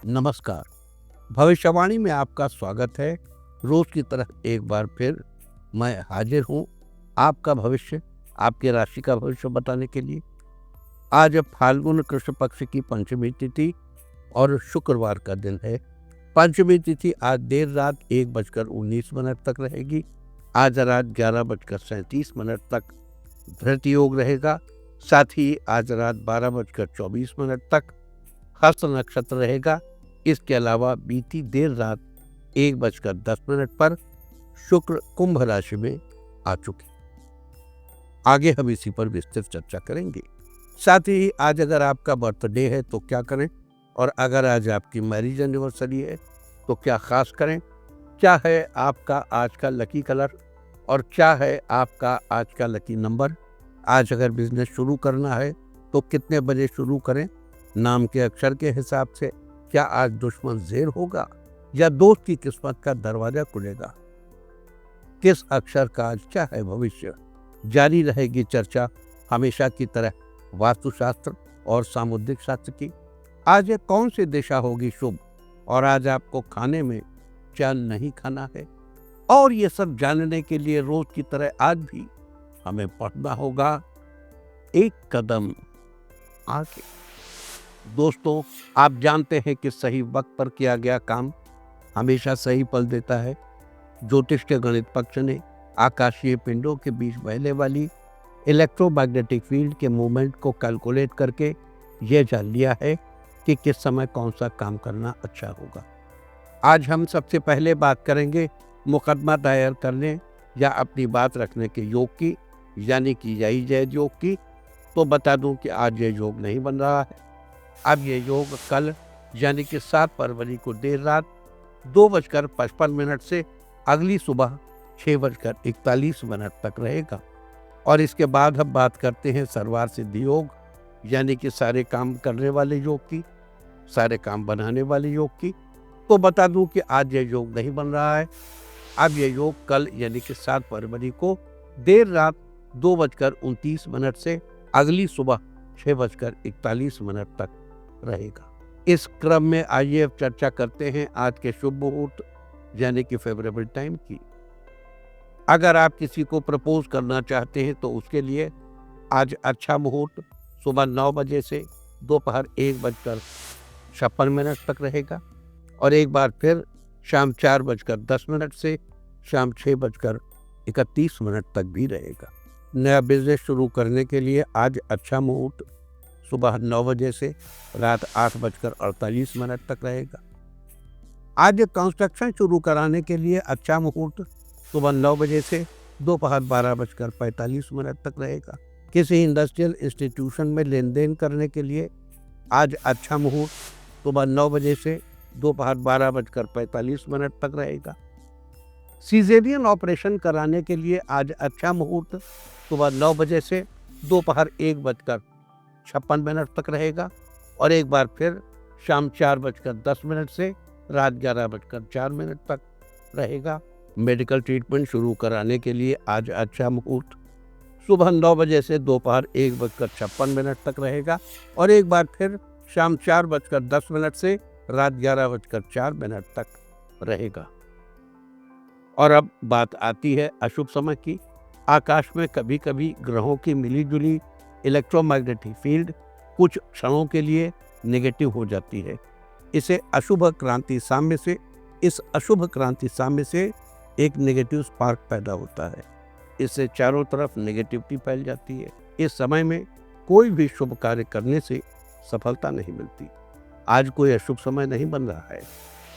नमस्कार। भविष्यवाणी में आपका स्वागत है। रोज की तरह एक बार फिर मैं हाजिर हूँ आपका भविष्य, आपकी राशि का भविष्य बताने के लिए। आज फाल्गुन कृष्ण पक्ष की पंचमी तिथि और शुक्रवार का दिन है। पंचमी तिथि आज देर रात 1:19 तक रहेगी। आज रात 11:37 तक धृत योग रहेगा। साथ ही आज रात 12:24 तक हस्त नक्षत्र रहेगा। इसके अलावा बीती देर रात 1:10 पर शुक्र कुंभ राशि में आ चुके। आगे हम इसी पर विस्तृत चर्चा करेंगे। साथ ही आज अगर आपका बर्थडे है तो क्या करें, और अगर आज आपकी मैरिज एनिवर्सरी है तो क्या खास करें, क्या है आपका आज का लकी कलर और क्या है आपका आज का लकी नंबर। आज अगर बिजनेस शुरू करना है तो कितने बजे शुरू करें, नाम के अक्षर के हिसाब से क्या आज दुश्मन ज़ेर होगा या दोस्त की किस्मत का दरवाजा खुलेगा, किस अक्षर का आज क्या है भविष्य। जारी रहेगी चर्चा हमेशा की तरह वास्तुशास्त्र और सामुद्रिक शास्त्र की। आज ये कौन सी दिशा होगी शुभ, और आज आपको खाने में क्या नहीं खाना है, और ये सब जानने के लिए रोज की तरह आज भी हमें पढ़ना होगा एक कदम आगे। दोस्तों, आप जानते हैं कि सही वक्त पर किया गया काम हमेशा सही फल देता है। ज्योतिष के गणित पक्ष ने आकाशीय पिंडों के बीच बहने वाली इलेक्ट्रोमैग्नेटिक फील्ड के मूवमेंट को कैलकुलेट करके यह जान लिया है कि किस समय कौन सा काम करना अच्छा होगा। आज हम सबसे पहले बात करेंगे मुकदमा दायर करने या अपनी बात रखने के योग की, यानी कि यही जय योग की। तो बता दूं कि आज ये योग नहीं बन रहा है। अब ये योग कल यानी कि 7 फरवरी को देर रात 2:55 से अगली सुबह 6:41 तक रहेगा। और इसके बाद हम बात करते हैं सर्वार सिद्धि योग, यानी कि सारे काम करने वाले योग की, सारे काम बनाने वाले योग की। तो बता दूं कि आज ये योग नहीं बन रहा है। अब ये योग कल यानी कि 7 फरवरी को देर रात 2:29 से अगली सुबह 6:41 तक रहेगा। इस क्रम में आइए अब चर्चा करते हैं आज के शुभ मुहूर्त यानी कि फेवरेबल टाइम की। अगर आप किसी को प्रपोज करना चाहते हैं तो उसके लिए आज अच्छा मुहूर्त सुबह 9 बजे से दोपहर 1:56 तक रहेगा, और एक बार फिर शाम 4:10 से शाम 6:31 तक भी रहेगा। नया बिजनेस शुरू करने के लिए आज अच्छा मुहूर्त सुबह 9 बजे से रात 8:48 तक रहेगा। आज कंस्ट्रक्शन शुरू कराने के लिए अच्छा मुहूर्त सुबह 9 बजे से दोपहर 12:45 तक रहेगा। किसी इंडस्ट्रियल इंस्टीट्यूशन में लेन देन करने के लिए आज अच्छा मुहूर्त सुबह 9 बजे से दोपहर 12:45 तक रहेगा। सीजेरियन ऑपरेशन कराने के लिए आज अच्छा मुहूर्त सुबह 9 बजे से दोपहर 1:56 तक रहेगा, और एक बार फिर शाम 4:10 से रात 11:04 तक रहेगा। मेडिकल ट्रीटमेंट शुरू कराने के लिए आज अच्छा मुहूर्त सुबह 9 बजे से दोपहर 1:56 तक रहेगा, और एक बार फिर शाम 4:10 से रात 11:04 तक रहेगा। और अब बात आती है अशुभ समय की। आकाश में कभी कभी ग्रहों की मिलीजुली इलेक्ट्रोमैग्नेटिक फील्ड कुछ क्षणों के लिए नेगेटिव हो जाती है। इस अशुभ क्रांति साम्य से एक नेगेटिव स्पार्क पैदा होता है। इससे चारों तरफ नेगेटिविटी फैल जाती है। इस समय में कोई भी शुभ कार्य करने से सफलता नहीं मिलती। आज कोई अशुभ समय नहीं बन रहा है।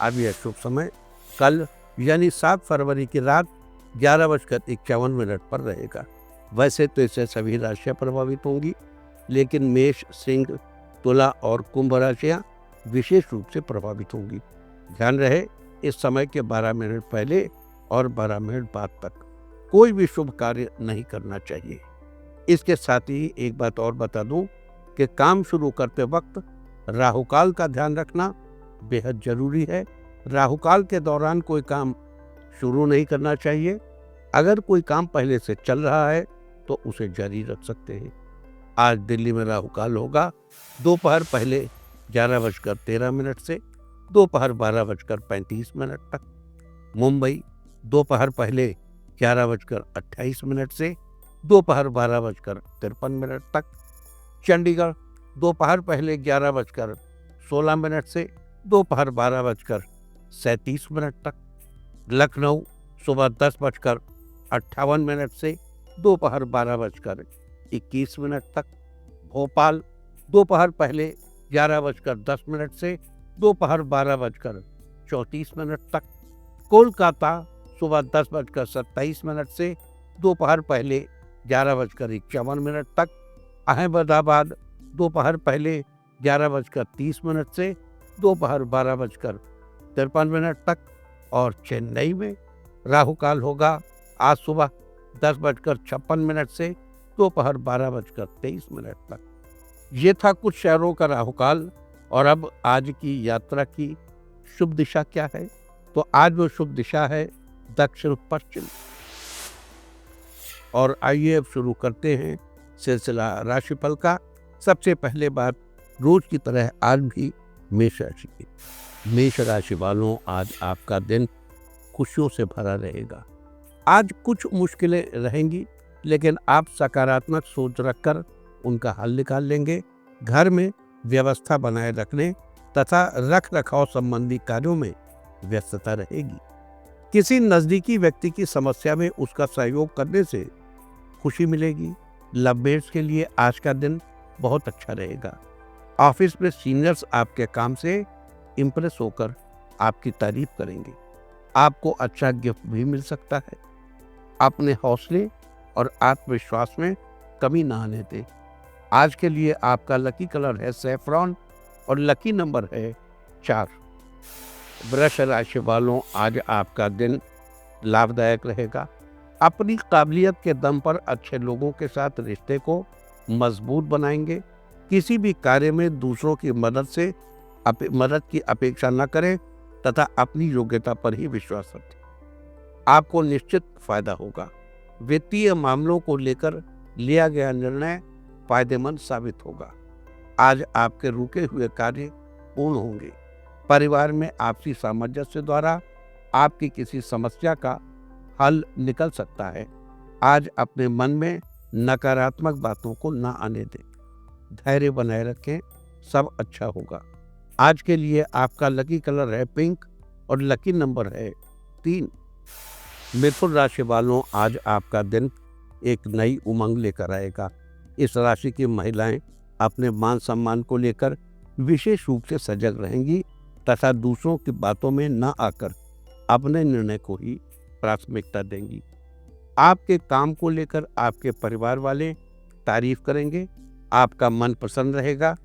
अब यह शुभ समय कल यानी 7 फरवरी की रात 11:51 पर रहेगा। वैसे तो इससे सभी राशियां प्रभावित होंगी, लेकिन मेष, सिंह, तुला और कुंभ राशियां विशेष रूप से प्रभावित होंगी। ध्यान रहे, इस समय के 12 मिनट पहले और 12 मिनट बाद तक कोई भी शुभ कार्य नहीं करना चाहिए। इसके साथ ही एक बात और बता दूं कि काम शुरू करते वक्त राहुकाल का ध्यान रखना बेहद जरूरी है। राहुकाल के दौरान कोई काम शुरू नहीं करना चाहिए। अगर कोई काम पहले से चल रहा है तो उसे जारी रख सकते हैं। आज दिल्ली में राहुकाल होगा दोपहर पहले 11:13 से दोपहर 12:35 तक। मुंबई दोपहर पहले 11:28 से दोपहर 12:53 तक। चंडीगढ़ दोपहर पहले 11:16 से दोपहर 12:37 तक। लखनऊ सुबह 10:58 से दोपहर 12:21 तक। भोपाल दोपहर पहले 11:10 से दोपहर 12:34 तक। कोलकाता सुबह 10:27 से दोपहर पहले 11:51 तक। अहमदाबाद दोपहर पहले 11:30 से दोपहर 12:53 तक। और चेन्नई में राहु काल होगा आज सुबह 10:56 से दोपहर 12:23 तक। ये था कुछ शहरों का राहु काल। और अब आज की यात्रा की शुभ दिशा क्या है? तो आज वो शुभ दिशा है दक्षिण पश्चिम। और आइए अब शुरू करते हैं सिलसिला राशिफल का। सबसे पहले बात रोज की तरह आज भी मेष राशि की। मेष राशि वालों, आज आपका दिन खुशियों से भरा रहेगा। आज कुछ मुश्किलें रहेंगी, लेकिन आप सकारात्मक सोच रखकर उनका हल निकाल लेंगे। घर में व्यवस्था बनाए रखने तथा रख रखाव संबंधी कार्यों में व्यस्तता रहेगी। किसी नजदीकी व्यक्ति की समस्या में उसका सहयोग करने से खुशी मिलेगी। लवमेट्स के लिए आज का दिन बहुत अच्छा रहेगा। ऑफिस में सीनियर्स आपके काम से इम्प्रेस होकर आपकी तारीफ करेंगे। आपको अच्छा गिफ्ट भी मिल सकता है। अपने हौसले और आत्मविश्वास में कमी ना आने दें। आज के लिए आपका लकी कलर है सैफरॉन और लकी नंबर है 4। वृष राशि वालों, आज आपका दिन लाभदायक रहेगा। अपनी काबिलियत के दम पर अच्छे लोगों के साथ रिश्ते को मजबूत बनाएंगे। किसी भी कार्य में दूसरों की मदद की अपेक्षा न करें तथा अपनी योग्यता पर ही विश्वास रखें। आपको निश्चित फायदा होगा। वित्तीय मामलों को लेकर लिया गया निर्णय फायदेमंद साबित होगा। आज आपके रुके हुए कार्य पूर्ण होंगे। परिवार में आपसी सामंजस्य द्वारा आपकी किसी समस्या का हल निकल सकता है। आज अपने मन में नकारात्मक बातों को न आने दें। धैर्य बनाए रखें, सब अच्छा होगा। आज के लिए आपका लकी कलर है पिंक और लकी नंबर है 3। मिथुन राशि वालों, आज आपका दिन एक नई उमंग लेकर आएगा। इस राशि की महिलाएं अपने मान सम्मान को लेकर विशेष रूप से सजग रहेंगी तथा दूसरों की बातों में न आकर अपने निर्णय को ही प्राथमिकता देंगी। आपके काम को लेकर आपके परिवार वाले तारीफ करेंगे। आपका मन प्रसन्न रहेगा।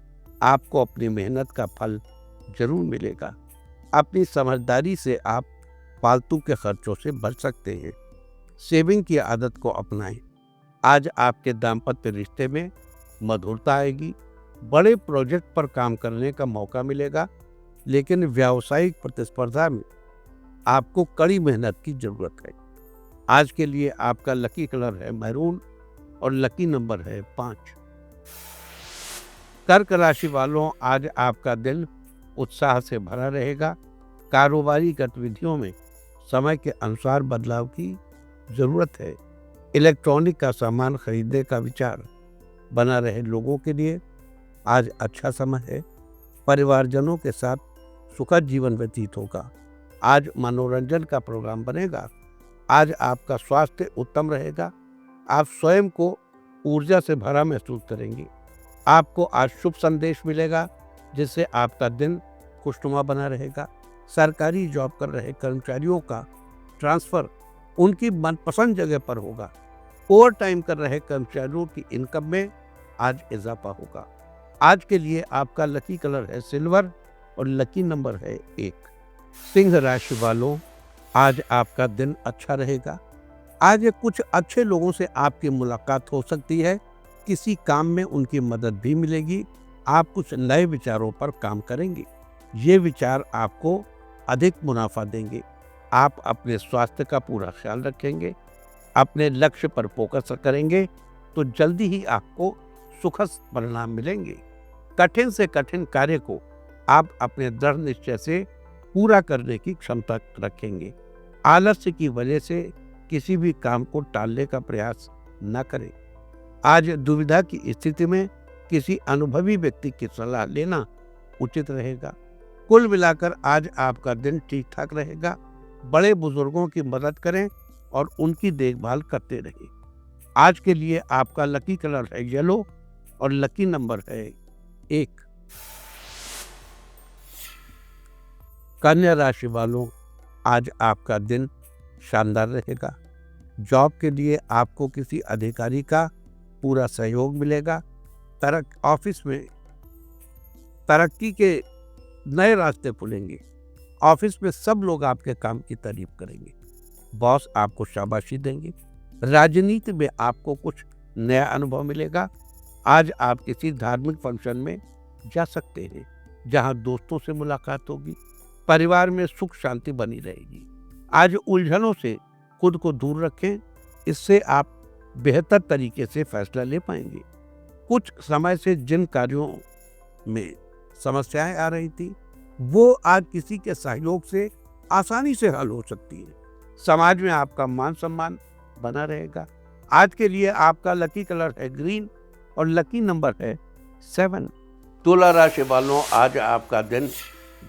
आपको अपनी मेहनत का फल जरूर मिलेगा। अपनी समझदारी से आप फालतू के खर्चों से बच सकते हैं। सेविंग की आदत को अपनाएं। आज आपके दाम्पत्य रिश्ते में मधुरता आएगी। बड़े प्रोजेक्ट पर काम करने का मौका मिलेगा, लेकिन व्यावसायिक प्रतिस्पर्धा में आपको कड़ी मेहनत की जरूरत है। आज के लिए आपका लकी कलर है मैरून और लकी नंबर है 5। कर्क राशि वालों, आज आपका दिन उत्साह से भरा रहेगा। कारोबारी गतिविधियों में समय के अनुसार बदलाव की जरूरत है। इलेक्ट्रॉनिक का सामान खरीदने का विचार बना रहे लोगों के लिए आज अच्छा समय है। परिवारजनों के साथ सुखद जीवन व्यतीत होगा। आज मनोरंजन का प्रोग्राम बनेगा। आज आपका स्वास्थ्य उत्तम रहेगा। आप स्वयं को ऊर्जा से भरा महसूस करेंगे। आपको आज शुभ संदेश मिलेगा, जिससे आपका दिन खुशनुमा बना रहेगा। सरकारी जॉब कर रहे कर्मचारियों का ट्रांसफर उनकी मनपसंद जगह पर होगा। ओवर टाइम कर रहे कर्मचारियों की इनकम में आज इजाफा होगा। आज के लिए आपका लकी कलर है सिल्वर और लकी नंबर है 1। सिंह राशि वालों, आज आपका दिन अच्छा रहेगा। आज कुछ अच्छे लोगों से आपकी मुलाकात हो सकती है। किसी काम में उनकी मदद भी मिलेगी। आप कुछ नए विचारों पर काम करेंगे। ये विचार आपको अधिक मुनाफा देंगे। आप अपने स्वास्थ्य का पूरा ख्याल रखेंगे। अपने लक्ष्य पर फोकस करेंगे तो जल्दी ही आपको सुखद परिणाम मिलेंगे। कठिन से कठिन कार्य को आप अपने दृढ़ निश्चय से पूरा करने की क्षमता रखेंगे। आलस्य की वजह से किसी भी काम को टालने का प्रयास न करें। आज दुविधा की स्थिति में किसी अनुभवी व्यक्ति की सलाह लेना उचित रहेगा। कुल मिलाकर आज आपका दिन ठीक ठाक रहेगा। बड़े बुजुर्गों की मदद करें और उनकी देखभाल करते रहें। आज के लिए आपका लकी कलर है येलो और लकी नंबर है 1। कन्या राशि वालों, आज आपका दिन शानदार रहेगा। जॉब के लिए आपको किसी अधिकारी का पूरा सहयोग मिलेगा। ऑफिस में तरक्की के नए रास्ते खुलेंगे। ऑफिस में सब लोग आपके काम की तारीफ करेंगे। बॉस आपको शाबाशी देंगे। राजनीति में आपको कुछ नया अनुभव मिलेगा। आज आप किसी धार्मिक फंक्शन में जा सकते हैं जहां दोस्तों से मुलाकात होगी। परिवार में सुख शांति बनी रहेगी। आज उलझनों से खुद को दूर रखें, इससे आप बेहतर तरीके से फैसला ले पाएंगे। कुछ समय से जिन कार्यों में समस्याएं आ रही थी वो आज किसी के सहयोग से आसानी से हल हो सकती है। समाज में आपका मान सम्मान बना रहेगा। आज के लिए आपका लकी कलर है ग्रीन और लकी नंबर है 7। तुला राशि वालों, आज आपका दिन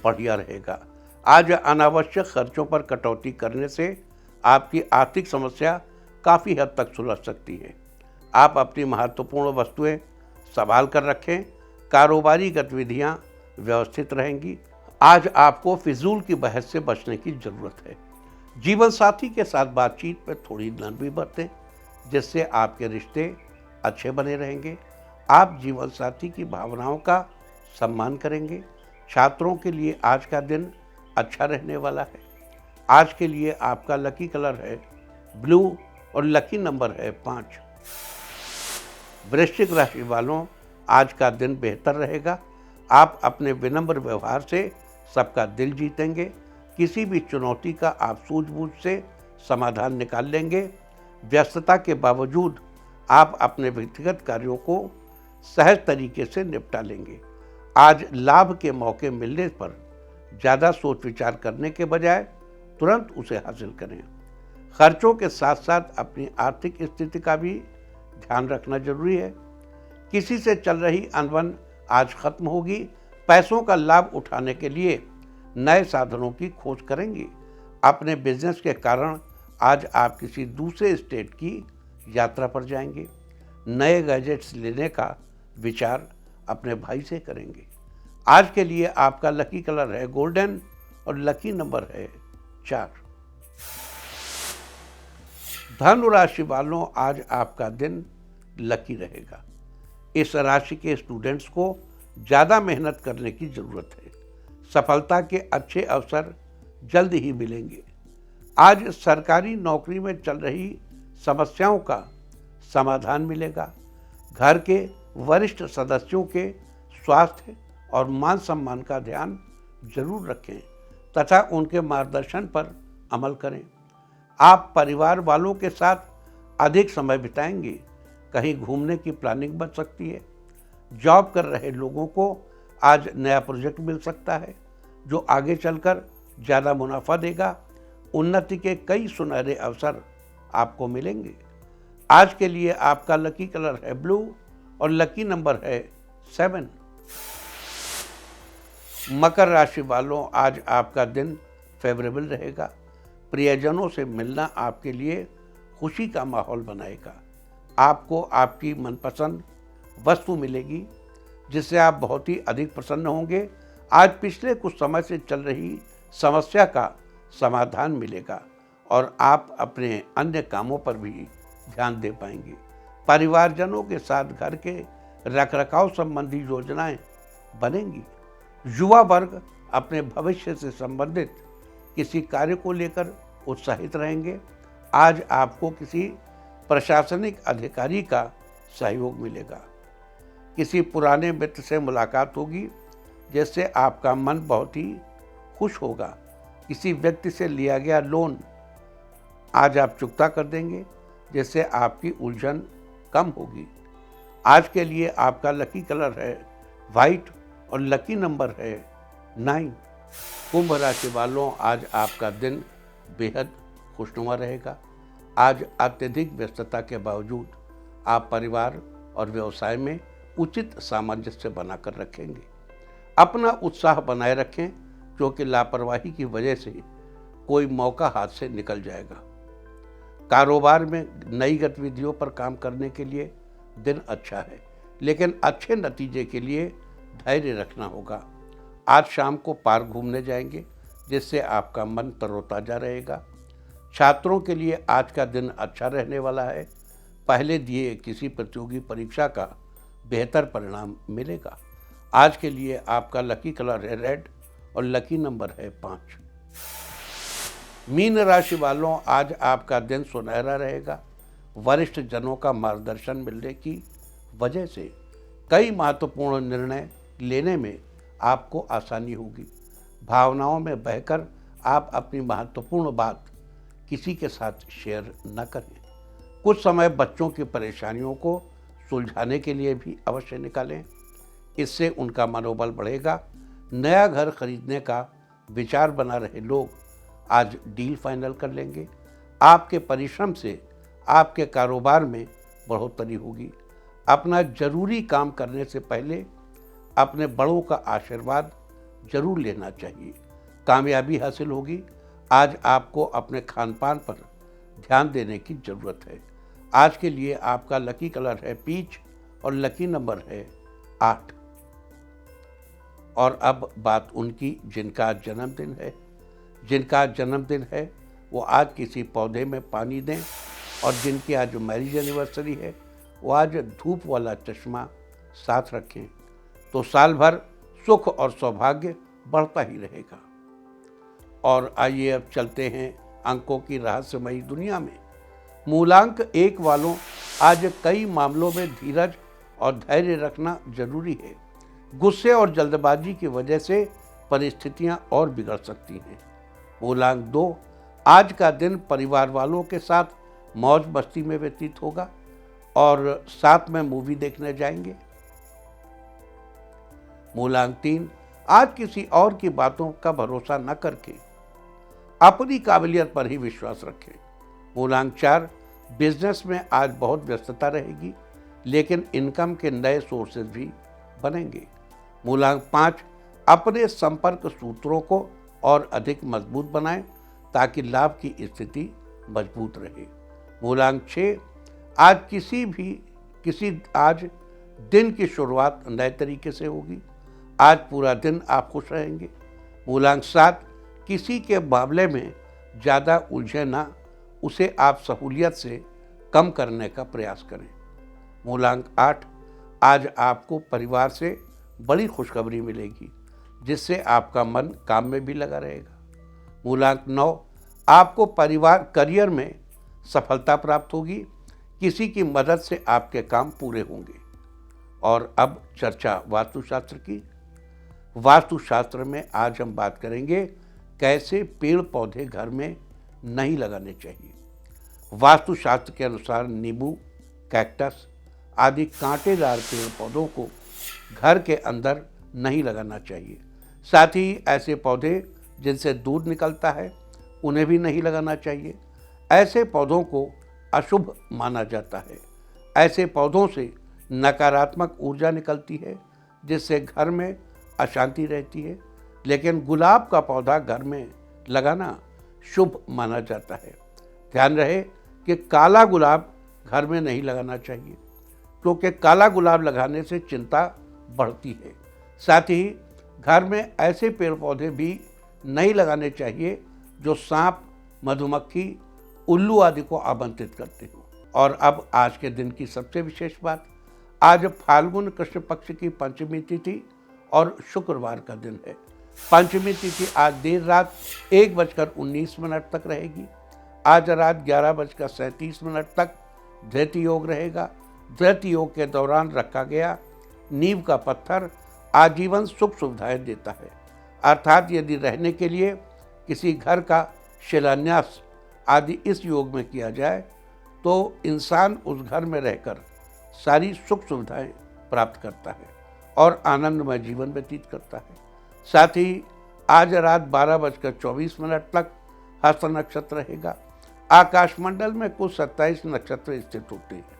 बढ़िया रहेगा। आज अनावश्यक खर्चों पर कटौती करने से आपकी आर्थिक समस्या काफ़ी हद तक सुलझ सकती है। आप अपनी महत्वपूर्ण वस्तुएं संभाल कर रखें। कारोबारी गतिविधियां व्यवस्थित रहेंगी। आज आपको फिजूल की बहस से बचने की जरूरत है। जीवन साथी के साथ बातचीत में थोड़ी नरमी बरतें, जिससे आपके रिश्ते अच्छे बने रहेंगे। आप जीवन साथी की भावनाओं का सम्मान करेंगे। छात्रों के लिए आज का दिन अच्छा रहने वाला है। आज के लिए आपका लकी कलर है ब्लू और लकी नंबर है 5। वृश्चिक राशि वालों, आज का दिन बेहतर रहेगा। आप अपने विनम्र व्यवहार से सबका दिल जीतेंगे। किसी भी चुनौती का आप सूझबूझ से समाधान निकाल लेंगे। व्यस्तता के बावजूद आप अपने व्यक्तिगत कार्यों को सहज तरीके से निपटा लेंगे। आज लाभ के मौके मिलने पर ज़्यादा सोच विचार करने के बजाय तुरंत उसे हासिल करें। खर्चों के साथ साथ अपनी आर्थिक स्थिति का भी ध्यान रखना जरूरी है। किसी से चल रही अनबन आज खत्म होगी। पैसों का लाभ उठाने के लिए नए साधनों की खोज करेंगे। अपने बिजनेस के कारण आज आप किसी दूसरे स्टेट की यात्रा पर जाएंगे। नए गैजेट्स लेने का विचार अपने भाई से करेंगे। आज के लिए आपका लकी कलर है गोल्डन और लकी नंबर है 4। धनु राशि वालों, आज आपका दिन लकी रहेगा। इस राशि के स्टूडेंट्स को ज़्यादा मेहनत करने की ज़रूरत है। सफलता के अच्छे अवसर जल्द ही मिलेंगे। आज सरकारी नौकरी में चल रही समस्याओं का समाधान मिलेगा। घर के वरिष्ठ सदस्यों के स्वास्थ्य और मान सम्मान का ध्यान जरूर रखें तथा उनके मार्गदर्शन पर अमल करें। आप परिवार वालों के साथ अधिक समय बिताएंगे। कहीं घूमने की प्लानिंग बन सकती है। जॉब कर रहे लोगों को आज नया प्रोजेक्ट मिल सकता है जो आगे चलकर ज़्यादा मुनाफा देगा। उन्नति के कई सुनहरे अवसर आपको मिलेंगे। आज के लिए आपका लकी कलर है ब्लू और लकी नंबर है 7। मकर राशि वालों, आज आपका दिन फेवरेबल रहेगा। प्रियजनों से मिलना आपके लिए खुशी का माहौल बनाएगा। आपको आपकी मनपसंद वस्तु मिलेगी जिससे आप बहुत ही अधिक प्रसन्न होंगे। आज पिछले कुछ समय से चल रही समस्या का समाधान मिलेगा और आप अपने अन्य कामों पर भी ध्यान दे पाएंगे। परिवारजनों के साथ घर के रखरखाव संबंधी योजनाएं बनेंगी। युवा वर्ग अपने भविष्य से संबंधित किसी कार्य को लेकर उत्साहित रहेंगे। आज आपको किसी प्रशासनिक अधिकारी का सहयोग मिलेगा। किसी पुराने मित्र से मुलाकात होगी जिससे आपका मन बहुत ही खुश होगा। किसी व्यक्ति से लिया गया लोन आज आप चुकता कर देंगे जिससे आपकी उलझन कम होगी। आज के लिए आपका लकी कलर है वाइट और लकी नंबर है 9 कुंभ राशि वालों, आज आपका दिन बेहद खुशनुमा रहेगा। आज अत्यधिक व्यस्तता के बावजूद आप परिवार और व्यवसाय में उचित सामंजस्य बनाकर रखेंगे। अपना उत्साह बनाए रखें, क्योंकि लापरवाही की वजह से कोई मौका हाथ से निकल जाएगा। कारोबार में नई गतिविधियों पर काम करने के लिए दिन अच्छा है, लेकिन अच्छे नतीजे के लिए धैर्य रखना होगा। आज शाम को पार्क घूमने जाएंगे, जिससे आपका मन तरोताजा रहेगा। छात्रों के लिए आज का दिन अच्छा रहने वाला है। पहले दिए किसी प्रतियोगी परीक्षा का बेहतर परिणाम मिलेगा। आज के लिए आपका लकी कलर है रेड और लकी नंबर है 5। मीन राशि वालों, आज आपका दिन सुनहरा रहेगा। वरिष्ठ जनों का मार्गदर्शन मिलने की वजह से कई महत्वपूर्ण निर्णय लेने में आपको आसानी होगी। भावनाओं में बहकर आप अपनी महत्वपूर्ण बात किसी के साथ शेयर न करें। कुछ समय बच्चों की परेशानियों को सुलझाने के लिए भी अवश्य निकालें, इससे उनका मनोबल बढ़ेगा। नया घर खरीदने का विचार बना रहे लोग आज डील फाइनल कर लेंगे। आपके परिश्रम से आपके कारोबार में बढ़ोतरी होगी। अपना जरूरी काम करने से पहले अपने बड़ों का आशीर्वाद जरूर लेना चाहिए। कामयाबी हासिल होगी। आज आपको अपने खान पान पर ध्यान देने की ज़रूरत है। आज के लिए आपका लकी कलर है पीच और लकी नंबर है 8। और अब बात उनकी जिनका जन्मदिन है। जिनका जन्मदिन है वो आज किसी पौधे में पानी दें, और जिनकी आज मैरिज एनिवर्सरी है वो आज धूप वाला चश्मा साथ रखें, तो साल भर सुख और सौभाग्य बढ़ता ही रहेगा। और आइए अब चलते हैं अंकों की रहस्यमयी दुनिया में। मूलांक 1 वालों, आज कई मामलों में धीरज और धैर्य रखना जरूरी है। गुस्से और जल्दबाजी की वजह से परिस्थितियां और बिगड़ सकती हैं। मूलांक 2, आज का दिन परिवार वालों के साथ मौज मस्ती में व्यतीत होगा और साथ में मूवी देखने जाएंगे। मूलांक 3, आज किसी और की बातों का भरोसा न करके अपनी काबिलियत पर ही विश्वास रखें। मूलांक 4, बिजनेस में आज बहुत व्यस्तता रहेगी, लेकिन इनकम के नए सोर्सेज भी बनेंगे। मूलांक 5, अपने संपर्क सूत्रों को और अधिक मजबूत बनाएं, ताकि लाभ की स्थिति मजबूत रहे। मूलांक 6, आज दिन की शुरुआत नए तरीके से होगी। आज पूरा दिन आप खुश रहेंगे। मूलांक 7, किसी के मामले में ज़्यादा उलझे ना, उसे आप सहूलियत से कम करने का प्रयास करें। मूलांक 8, आज आपको परिवार से बड़ी खुशखबरी मिलेगी, जिससे आपका मन काम में भी लगा रहेगा। मूलांक 9, आपको करियर में सफलता प्राप्त होगी। किसी की मदद से आपके काम पूरे होंगे। और अब चर्चा वास्तुशास्त्र की। वास्तुशास्त्र में आज हम बात करेंगे कैसे पेड़ पौधे घर में नहीं लगाने चाहिए। वास्तुशास्त्र के अनुसार नींबू, कैक्टस आदि कांटेदार पेड़ पौधों को घर के अंदर नहीं लगाना चाहिए। साथ ही ऐसे पौधे जिनसे दूध निकलता है उन्हें भी नहीं लगाना चाहिए। ऐसे पौधों को अशुभ माना जाता है। ऐसे पौधों से नकारात्मक ऊर्जा निकलती है, जिससे घर में अशांति रहती है। लेकिन गुलाब का पौधा घर में लगाना शुभ माना जाता है। ध्यान रहे कि काला गुलाब घर में नहीं लगाना चाहिए, क्योंकि काला गुलाब लगाने से चिंता बढ़ती है। साथ ही घर में ऐसे पेड़ पौधे भी नहीं लगाने चाहिए जो सांप, मधुमक्खी, उल्लू आदि को आमंत्रित करते हो। और अब आज के दिन की सबसे विशेष बात, आज फाल्गुन कृष्ण पक्ष की पंचमी तिथि और शुक्रवार का दिन है। पंचमी तिथि आज देर रात 1:19 तक रहेगी। आज रात 11:37 तक धृति योग रहेगा। धृति योग के दौरान रखा गया नींव का पत्थर आजीवन सुख सुविधाएं देता है। अर्थात यदि रहने के लिए किसी घर का शिलान्यास आदि इस योग में किया जाए तो इंसान उस घर में रहकर सारी सुख सुविधाएं प्राप्त करता है और आनंदमय जीवन व्यतीत करता है। साथ ही आज रात 12:24 तक हस्त नक्षत्र रहेगा। आकाशमंडल में कुल 27 नक्षत्र स्थित होते हैं,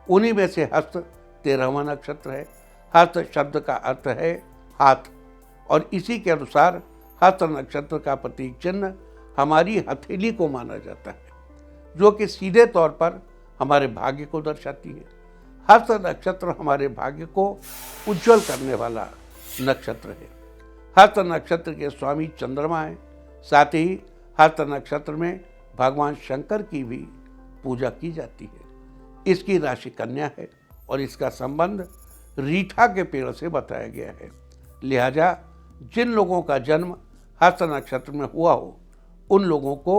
उन्हीं में से हस्त 13वां नक्षत्र है। हस्त शब्द का अर्थ है हाथ, और इसी के अनुसार हस्त नक्षत्र का प्रतीक चिन्ह हमारी हथेली को माना जाता है, जो कि सीधे तौर पर हमारे भाग्य को दर्शाती है। हस्त नक्षत्र हमारे भाग्य को उज्जवल करने वाला नक्षत्र है। हस्त नक्षत्र के स्वामी चंद्रमा हैं। साथ ही हस्त नक्षत्र में भगवान शंकर की भी पूजा की जाती है। इसकी राशि कन्या है और इसका संबंध रीठा के पेड़ से बताया गया है। लिहाजा जिन लोगों का जन्म हस्त नक्षत्र में हुआ हो, उन लोगों को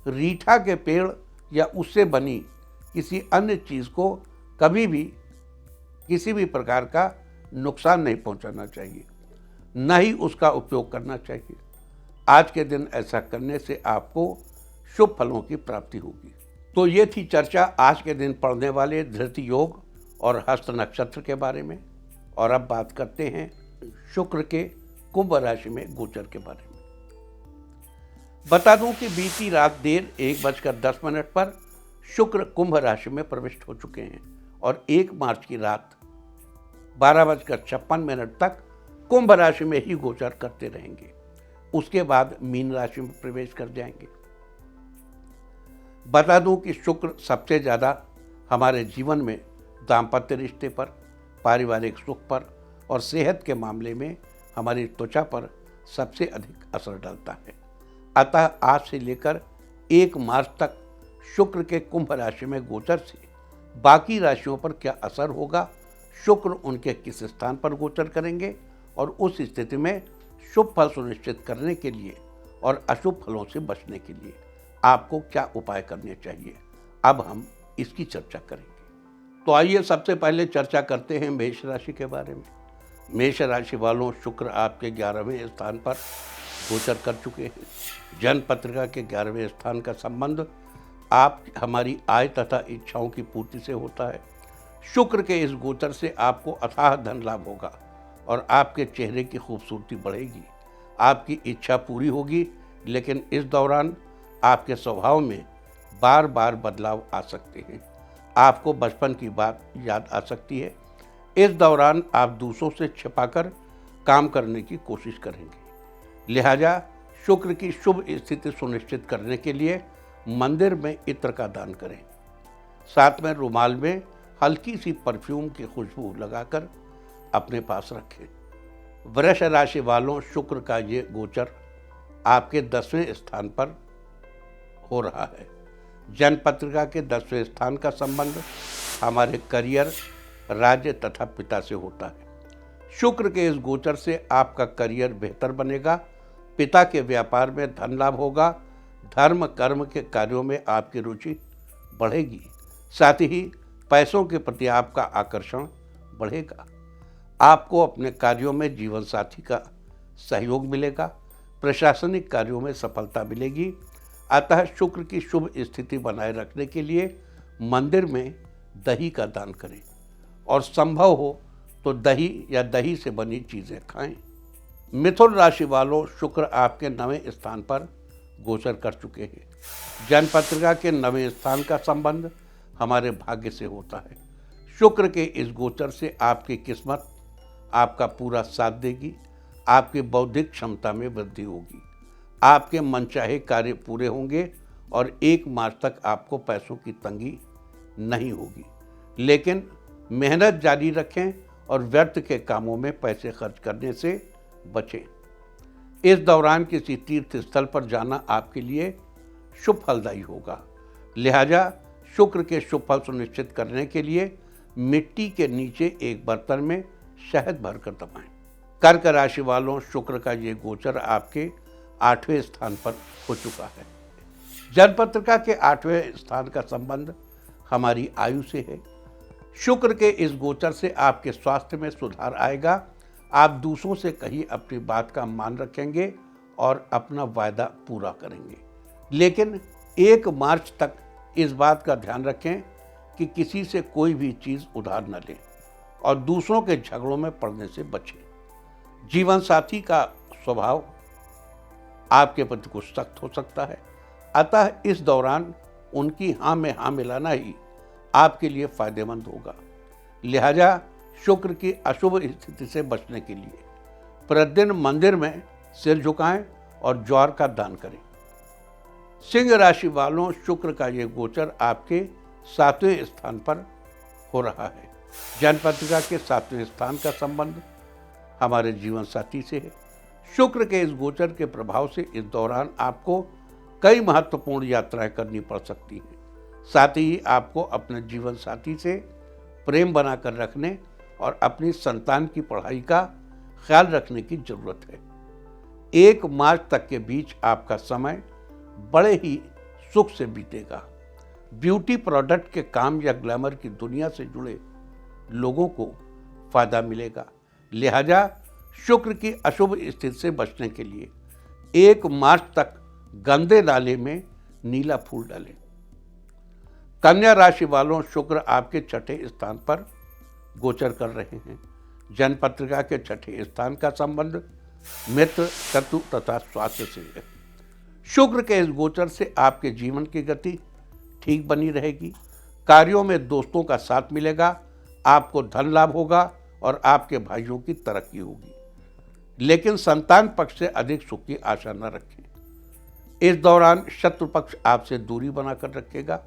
रीठा के पेड़ या उससे बनी किसी अन्य चीज़ को कभी भी किसी भी प्रकार का नुकसान नहीं पहुंचाना चाहिए, न ही उसका उपयोग करना चाहिए। आज के दिन ऐसा करने से आपको शुभ फलों की प्राप्ति होगी। तो ये थी चर्चा आज के दिन पढ़ने वाले धृति योग और हस्त नक्षत्र के बारे में। और अब बात करते हैं शुक्र के कुंभ राशि में गोचर के बारे में। बता दूं कि बीती रात देर 1:10 पर शुक्र कुंभ राशि में प्रविष्ट हो चुके हैं और 1 मार्च की रात 12:56 तक कुंभ राशि में ही गोचर करते रहेंगे। उसके बाद मीन राशि में प्रवेश कर जाएंगे। बता दूं कि शुक्र सबसे ज़्यादा हमारे जीवन में दाम्पत्य रिश्ते पर, पारिवारिक सुख पर और सेहत के मामले में हमारी त्वचा पर सबसे अधिक असर डालता है। अतः आज से लेकर 1 मार्च तक शुक्र के कुंभ राशि में गोचर से बाकी राशियों पर क्या असर होगा, शुक्र उनके किस स्थान पर गोचर करेंगे और उस स्थिति में शुभ फल सुनिश्चित करने के लिए और अशुभ फलों से बचने के लिए आपको क्या उपाय करने चाहिए, अब हम इसकी चर्चा करेंगे। तो आइए सबसे पहले चर्चा करते हैं मेष राशि के बारे में। मेष राशि वालों, शुक्र आपके 11वें स्थान पर गोचर कर चुके हैं। जन्म पत्रिका के 11वें स्थान का संबंध आप हमारी आय तथा इच्छाओं की पूर्ति से होता है। शुक्र के इस गोचर से आपको अथाह धन लाभ होगा और आपके चेहरे की खूबसूरती बढ़ेगी। आपकी इच्छा पूरी होगी, लेकिन इस दौरान आपके स्वभाव में बार बार बदलाव आ सकते हैं। आपको बचपन की बात याद आ सकती है। इस दौरान आप दूसरों से छिपाकर काम करने की कोशिश करेंगे। लिहाजा शुक्र की शुभ स्थिति सुनिश्चित करने के लिए मंदिर में इत्र का दान करें। साथ में रुमाल में हल्की सी परफ्यूम की खुशबू लगाकर अपने पास रखें। वृष राशि वालों, शुक्र का ये गोचर आपके 10वें स्थान पर हो रहा है। जन्म पत्रिका के 10वें स्थान का संबंध हमारे करियर, राज्य तथा पिता से होता है। शुक्र के इस गोचर से आपका करियर बेहतर बनेगा, पिता के व्यापार में धन लाभ होगा, धर्म कर्म के कार्यों में आपकी रुचि बढ़ेगी। साथ ही पैसों के प्रति आपका आकर्षण बढ़ेगा। आपको अपने कार्यों में जीवन साथी का सहयोग मिलेगा, प्रशासनिक कार्यों में सफलता मिलेगी। अतः शुक्र की शुभ स्थिति बनाए रखने के लिए मंदिर में दही का दान करें और संभव हो तो दही या दही से बनी चीज़ें खाएं। मिथुन राशि वालों, शुक्र आपके 9वें स्थान पर गोचर कर चुके हैं। जन्म पत्रिका के 9वें स्थान का संबंध हमारे भाग्य से होता है। शुक्र के इस गोचर से आपकी किस्मत आपका पूरा साथ देगी। आपकी बौद्धिक क्षमता में वृद्धि होगी। आपके मनचाहे कार्य पूरे होंगे और 1 मार्च तक आपको पैसों की तंगी नहीं होगी। लेकिन मेहनत जारी रखें और व्यर्थ के कामों में पैसे खर्च करने से बचें। इस दौरान किसी तीर्थ स्थल पर जाना आपके लिए शुभ फलदायी होगा। लिहाजा शुक्र के शुभ फल सुनिश्चित करने के लिए मिट्टी के नीचे एक बर्तन में शहद भरकर दबाएं। कर्क राशि वालों, शुक्र का ये गोचर आपके 8वें स्थान पर हो चुका है। जन्म पत्रिका के 8वें स्थान का संबंध हमारी आयु से है। शुक्र के इस गोचर से आपके स्वास्थ्य में सुधार आएगा। आप दूसरों से कही अपनी बात का मान रखेंगे और अपना वायदा पूरा करेंगे। लेकिन 1 मार्च तक इस बात का ध्यान रखें कि किसी से कोई भी चीज़ उधार न लें और दूसरों के झगड़ों में पड़ने से बचें। जीवन साथी का स्वभाव आपके प्रति कुछ सख्त हो सकता है, अतः इस दौरान उनकी हाँ में हाँ मिलाना ही आपके लिए फायदेमंद होगा। लिहाजा शुक्र की अशुभ स्थिति से बचने के लिए प्रतिदिन मंदिर में सिर झुकाएं और ज्वार का दान करें। सिंह राशि वालों, शुक्र का ये गोचर आपके 7वें स्थान पर हो रहा है। जन्मपत्रिका के 7वें स्थान का संबंध हमारे जीवन साथी से है। शुक्र के इस गोचर के प्रभाव से इस दौरान आपको कई महत्वपूर्ण यात्राएं करनी पड़ सकती हैं। साथ ही आपको अपने जीवन साथी से प्रेम बनाकर रखने और अपनी संतान की पढ़ाई का ख्याल रखने की जरूरत है। 1 मार्च तक के बीच आपका समय बड़े ही सुख से बीतेगा। ब्यूटी प्रोडक्ट के काम या ग्लैमर की दुनिया से जुड़े लोगों को फायदा मिलेगा। लिहाजा शुक्र की अशुभ स्थिति से बचने के लिए 1 मार्च तक गंदे डाले में नीला फूल डालें। कन्या राशि वालों, शुक्र आपके 6ठे स्थान पर गोचर कर रहे हैं। जन्मपत्रिका के 6ठे स्थान का संबंध मित्र, शत्रु तथा स्वास्थ्य से है। शुक्र के इस गोचर से आपके जीवन की गति ठीक बनी रहेगी। कार्यों में दोस्तों का साथ मिलेगा, आपको धन लाभ होगा और आपके भाइयों की तरक्की होगी। लेकिन संतान पक्ष से अधिक सुख की आशा न रखें। इस दौरान शत्रु पक्ष आपसे दूरी बनाकर रखेगा।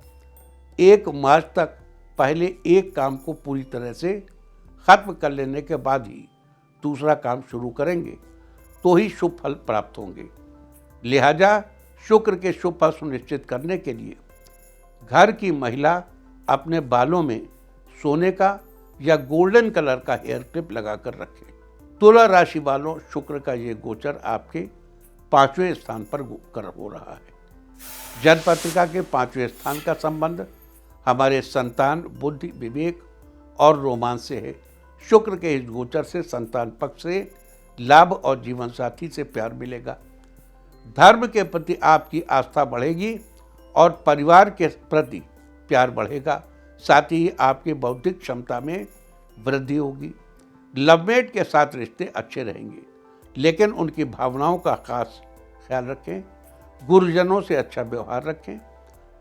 1 मार्च तक पहले एक काम को पूरी तरह से खत्म कर लेने के बाद ही दूसरा काम शुरू करेंगे तो ही शुभ फल प्राप्त होंगे। लिहाजा शुक्र के शुभ फल सुनिश्चित करने के लिए घर की महिला अपने बालों में सोने का या गोल्डन कलर का हेयर क्लिप लगाकर रखें। तुला राशि वालों, शुक्र का ये गोचर आपके 5वें स्थान पर हो रहा है। जन्मपत्रिका के 5वें स्थान का संबंध हमारे संतान, बुद्धि, विवेक और रोमांच से है। शुक्र के इस गोचर से संतान पक्ष से लाभ और जीवन साथी से प्यार मिलेगा। धर्म के प्रति आपकी आस्था बढ़ेगी और परिवार के प्रति प्यार बढ़ेगा। साथ ही आपकी बौद्धिक क्षमता में वृद्धि होगी। लवमेट के साथ रिश्ते अच्छे रहेंगे, लेकिन उनकी भावनाओं का खास ख्याल रखें। गुरुजनों से अच्छा व्यवहार रखें।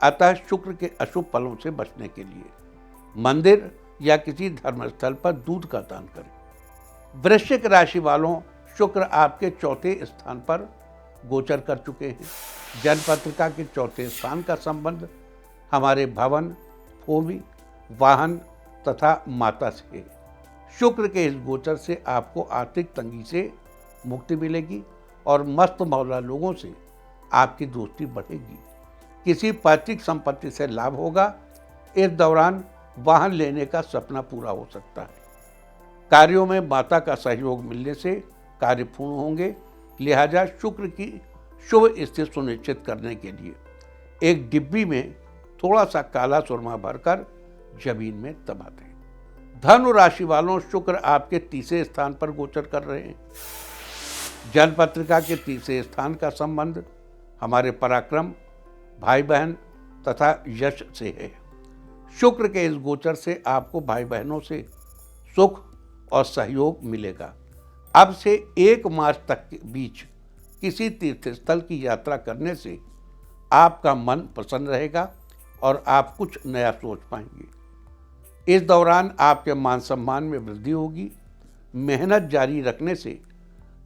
अतः शुक्र के अशुभ फलों से बचने के लिए मंदिर या किसी धर्मस्थल पर दूध का दान करें। वृश्चिक राशि वालों, शुक्र आपके 4थे स्थान पर गोचर कर चुके हैं। जन्मपत्रिका के 4थे स्थान का संबंध हमारे भवन, भूमि, वाहन तथा माता से है। शुक्र के इस गोचर से आपको आर्थिक तंगी से मुक्ति मिलेगी और मस्त मौला लोगों से आपकी दोस्ती बढ़ेगी। किसी पैतृक संपत्ति से लाभ होगा। इस दौरान वाहन लेने का सपना पूरा हो सकता है। कार्यों में माता का सहयोग मिलने से कार्य पूर्ण होंगे। लिहाजा शुक्र की शुभ स्थिति सुनिश्चित करने के लिए एक डिब्बी में थोड़ा सा काला सुरमा भरकर जमीन में दबा दें। धनु राशि वालों, शुक्र आपके 3रे स्थान पर गोचर कर रहे हैं। जन्मपत्रिका के 3रे स्थान का संबंध हमारे पराक्रम, भाई बहन तथा यश से है। शुक्र के इस गोचर से आपको भाई बहनों से सुख और सहयोग मिलेगा। अब से 1 मार्च तक के बीच किसी तीर्थ स्थल की यात्रा करने से आपका मन प्रसन्न रहेगा और आप कुछ नया सोच पाएंगे। इस दौरान आपके मान सम्मान में वृद्धि होगी। मेहनत जारी रखने से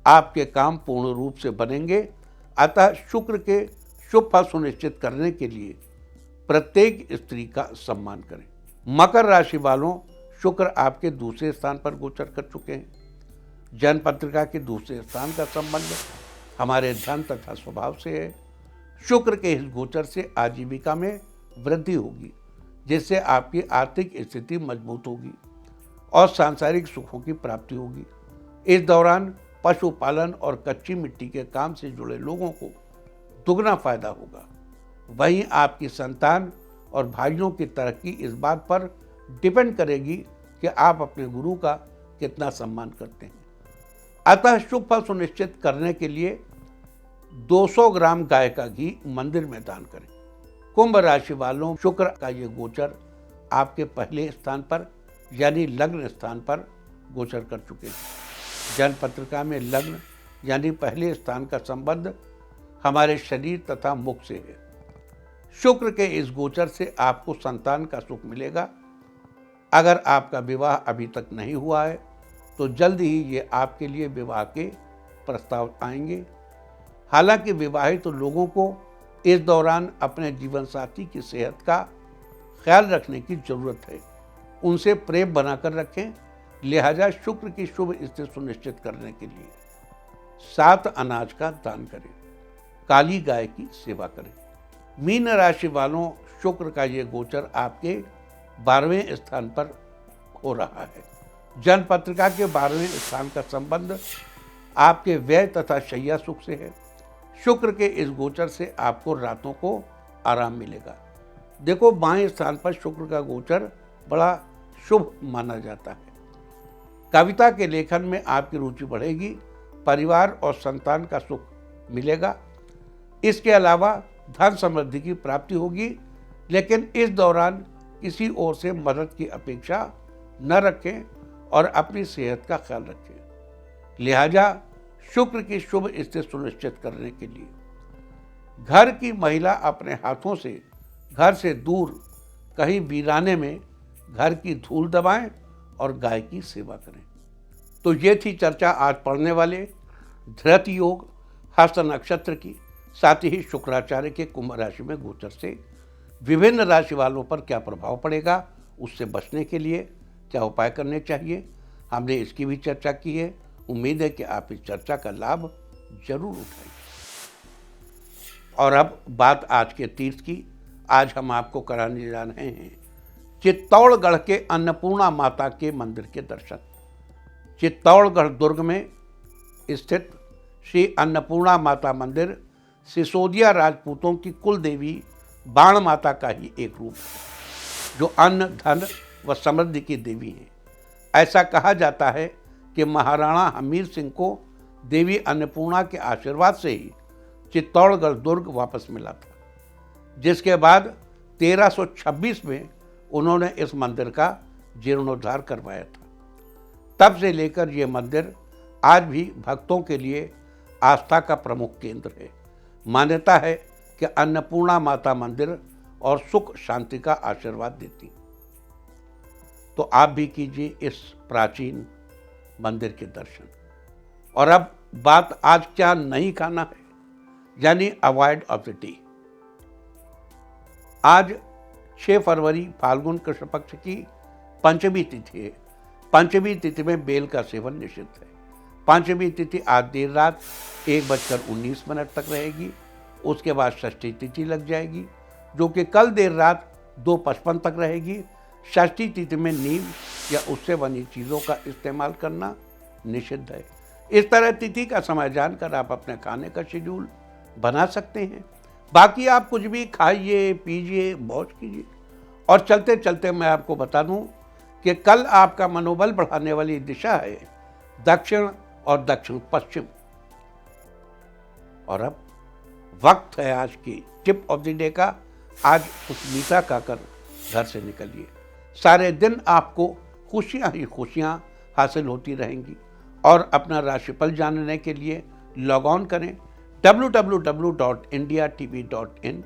आपके काम पूर्ण रूप से बनेंगे। अतः शुक्र के शुभ फल सुनिश्चित करने के लिए प्रत्येक स्त्री का सम्मान करें। मकर राशि वालों, शुक्र आपके 2रे स्थान पर गोचर कर चुके हैं। जन्मपत्रिका के 2रे स्थान का संबंध हमारे धन तथा स्वभाव से है। शुक्र के इस गोचर से आजीविका में वृद्धि होगी, जिससे आपकी आर्थिक स्थिति मजबूत होगी और सांसारिक सुखों की प्राप्ति होगी। इस दौरान पशुपालन और कच्ची मिट्टी के काम से जुड़े लोगों को दुगना फायदा होगा। वहीं आपकी संतान और भाइयों की तरक्की इस बात पर डिपेंड करेगी कि आप अपने गुरु का कितना सम्मान करते हैं। अतः शुभ फल सुनिश्चित करने के लिए 200 ग्राम गाय का घी मंदिर में दान करें। कुंभ राशि वालों, शुक्र का ये गोचर आपके पहले स्थान पर यानी लग्न स्थान पर गोचर कर चुके हैं। जन्मपत्रिका में लग्न यानी पहले स्थान का संबंध हमारे शरीर तथा मुख से है। शुक्र के इस गोचर से आपको संतान का सुख मिलेगा। अगर आपका विवाह अभी तक नहीं हुआ है तो जल्द ही ये आपके लिए विवाह के प्रस्ताव आएंगे। हालांकि विवाहित लोगों को इस दौरान अपने जीवन साथी की सेहत का ख्याल रखने की जरूरत है। उनसे प्रेम बनाकर रखें। लिहाजा शुक्र की शुभ स्थिति सुनिश्चित करने के लिए 7 अनाज का दान करें, काली गाय की सेवा करें। मीन राशि वालों, शुक्र का ये गोचर आपके 12वें स्थान पर हो रहा है। जन्म पत्रिका के 12वें स्थान का संबंध आपके व्यय तथा शैया सुख से है। शुक्र के इस गोचर से आपको रातों को आराम मिलेगा। देखो, बाएं स्थान पर शुक्र का गोचर बड़ा शुभ माना जाता है। कविता के लेखन में आपकी रुचि बढ़ेगी। परिवार और संतान का सुख मिलेगा। इसके अलावा धन समृद्धि की प्राप्ति होगी, लेकिन इस दौरान किसी और से मदद की अपेक्षा न रखें और अपनी सेहत का ख्याल रखें। लिहाजा शुक्र की शुभ स्थिति सुनिश्चित करने के लिए घर की महिला अपने हाथों से घर से दूर कहीं वीराने में घर की धूल दबाएं और गाय की सेवा करें। तो ये थी चर्चा आज पढ़ने वाले धृत योग हस्त नक्षत्र की, साथ ही शुक्राचार्य के कुंभ राशि में गोचर से विभिन्न राशि वालों पर क्या प्रभाव पड़ेगा, उससे बचने के लिए क्या उपाय करने चाहिए, हमने इसकी भी चर्चा की है। उम्मीद है कि आप इस चर्चा का लाभ जरूर उठाएंगे। और अब बात आज के तीर्थ की। आज हम आपको कराने जा रहे हैं चित्तौड़गढ़ के अन्नपूर्णा माता के मंदिर के दर्शन। चित्तौड़गढ़ दुर्ग में स्थित श्री अन्नपूर्णा माता मंदिर सिसोदिया राजपूतों की कुल देवी बाण माता का ही एक रूप है, जो अन्न, धन व समृद्धि की देवी है। ऐसा कहा जाता है कि महाराणा हमीर सिंह को देवी अन्नपूर्णा के आशीर्वाद से ही चित्तौड़गढ़ दुर्ग वापस मिला था, जिसके बाद 1326 में उन्होंने इस मंदिर का जीर्णोद्धार करवाया था। तब से लेकर ये मंदिर आज भी भक्तों के लिए आस्था का प्रमुख केंद्र है। मान्यता है कि अन्नपूर्णा माता मंदिर और सुख शांति का आशीर्वाद देती। तो आप भी कीजिए इस प्राचीन मंदिर के दर्शन। और अब बात आज क्या नहीं खाना है, यानी अवॉइड ऑफ द टी। आज 6 फरवरी फाल्गुन कृष्ण पक्ष की पंचमी तिथि है। पंचमी तिथि में बेल का सेवन निषिद्ध है। पंचमी तिथि आज देर रात 1:19 तक रहेगी। उसके बाद षष्ठी तिथि लग जाएगी, जो कि कल देर रात 2:55 तक रहेगी। षष्ठी तिथि में नीम या उससे बनी चीज़ों का इस्तेमाल करना निषिद्ध है। इस तरह तिथि का समय जानकर आप अपने खाने का शेड्यूल बना सकते हैं। बाकी आप कुछ भी खाइए, पीजिए, मौज कीजिए। और चलते चलते मैं आपको बता दूं कि कल आपका मनोबल बढ़ाने वाली दिशा है दक्षिण और दक्षिण पश्चिम। और अब वक्त है आज की टिप ऑफ द डे का। आज कुछ मीठा खाकर घर से निकलिए। सारे दिन आपको खुशियां ही खुशियां हासिल होती रहेंगी। और अपना राशिफल जानने के लिए लॉग ऑन करें www.indiatv.in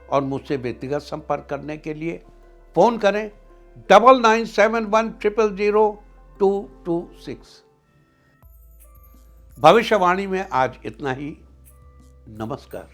और मुझसे व्यक्तिगत संपर्क करने के लिए फ़ोन करें 9971000226। भविष्यवाणी में आज इतना ही। नमस्कार।